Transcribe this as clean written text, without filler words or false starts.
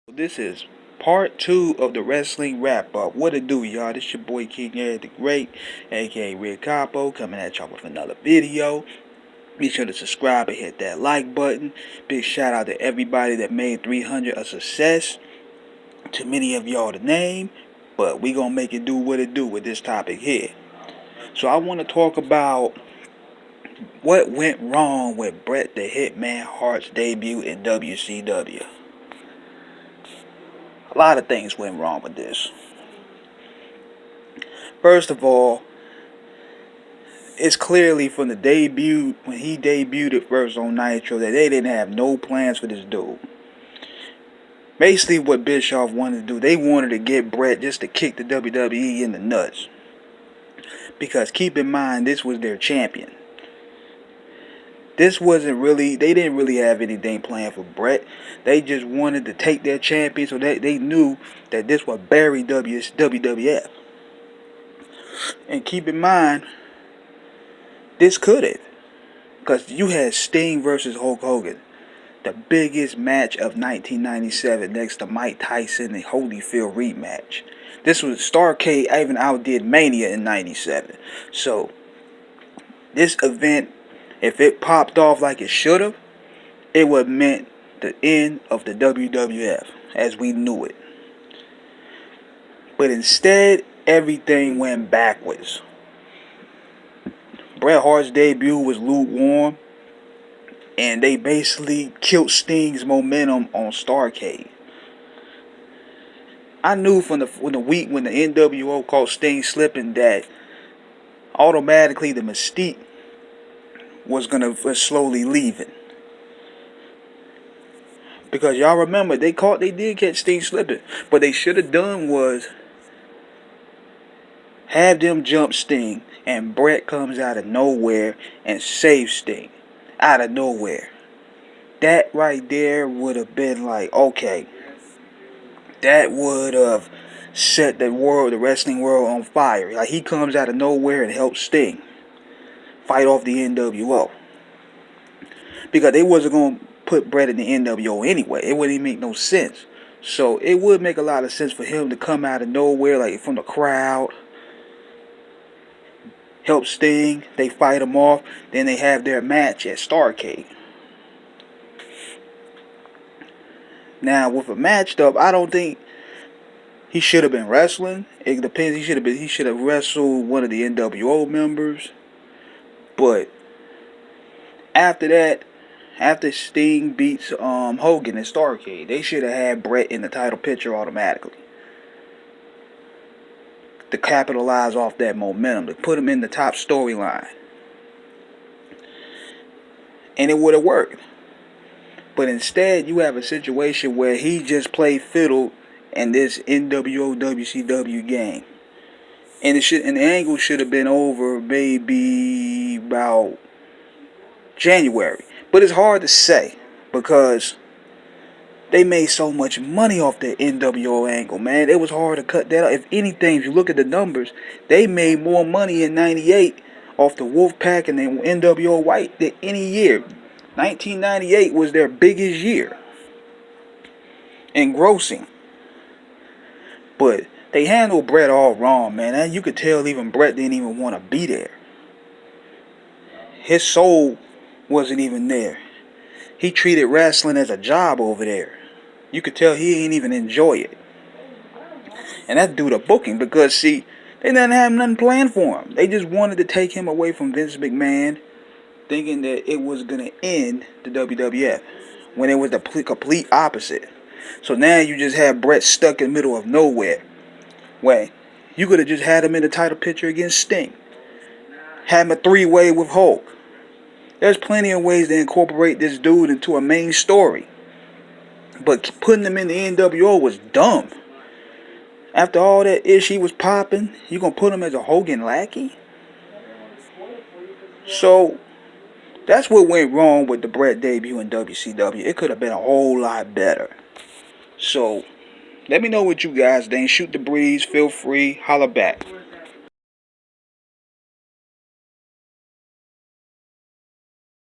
This is part 2 of the wrestling wrap up. What it do, y'all? This your boy King Eric the Great, aka Red Capo, coming at y'all with another video. Be sure to subscribe and hit that like button. Big shout out to everybody that made 300 a success. Too many of y'all to name, but we gonna make it do what it do with this topic here. So I want to talk about what went wrong with Bret the Hitman Hart's debut in WCW. A lot of things went wrong with this. First of all, it's clearly from the debut, when he debuted at first on Nitro, that they didn't have no plans for this dude. Basically, what Bischoff wanted to do, they wanted to get Bret just to kick the WWE in the nuts. Because keep in mind, this was their champion. They didn't really have anything planned for Bret. They just wanted to take their champion, so they knew that this would bury WWF. And keep in mind, this could have. Because you had Sting versus Hulk Hogan. The biggest match of 1997 next to Mike Tyson and Holyfield rematch. This was Starrcade even outdid Mania in 97. So, this event, if it popped off like it should have, it would have meant the end of the WWF as we knew it. But instead, everything went backwards. Bret Hart's debut was lukewarm, and they basically killed Sting's momentum on Starrcade. I knew from the week when the NWO caught Sting slipping that automatically the mystique was slowly leaving. Because y'all remember, they did catch Sting slipping. What they should have done was have them jump Sting, and Bret comes out of nowhere and saves Sting. Out of nowhere. That right there would have been like, okay, that would have set the wrestling world on fire. Like, he comes out of nowhere and helps Sting fight off the NWO. Because they wasn't going to put Bret in the NWO anyway. It wouldn't even make no sense. So it would make a lot of sense for him to come out of nowhere, like from the crowd, help Sting, they fight him off, then they have their match at Starrcade. Now, with a matched up, I don't think he should have been wrestling. It depends. He should have wrestled one of the NWO members. But after that, after Sting beats Hogan in Starrcade, they should have had Bret in the title picture automatically. To capitalize off that momentum, to put him in the top storyline. And it would have worked. But instead, you have a situation where he just played fiddle in this NWO WCW game. And the angle should have been over maybe about January. But it's hard to say because they made so much money off the NWO angle, man. It was hard to cut that out. If anything, if you look at the numbers, they made more money in 98 off the Wolfpack and the NWO White than any year. 1998 was their biggest year in grossing. But they handled Bret all wrong, man. And you could tell even Bret didn't even want to be there. His soul wasn't even there. He treated wrestling as a job over there. You could tell he didn't even enjoy it. And that's due to booking because, see, they didn't have nothing planned for him. They just wanted to take him away from Vince McMahon, thinking that it was going to end the WWF, when it was the complete opposite. So now you just have Bret stuck in the middle of nowhere. Where you could have just had him in the title picture against Sting. Had him a three-way with Hulk. There's plenty of ways to incorporate this dude into a main story. But putting him in the NWO was dumb. After all that ish he was popping, you gonna put him as a Hogan lackey? So that's what went wrong with the Bret debut in WCW. It could have been a whole lot better. So let me know what you guys think. Shoot the breeze. Feel free. Holla back.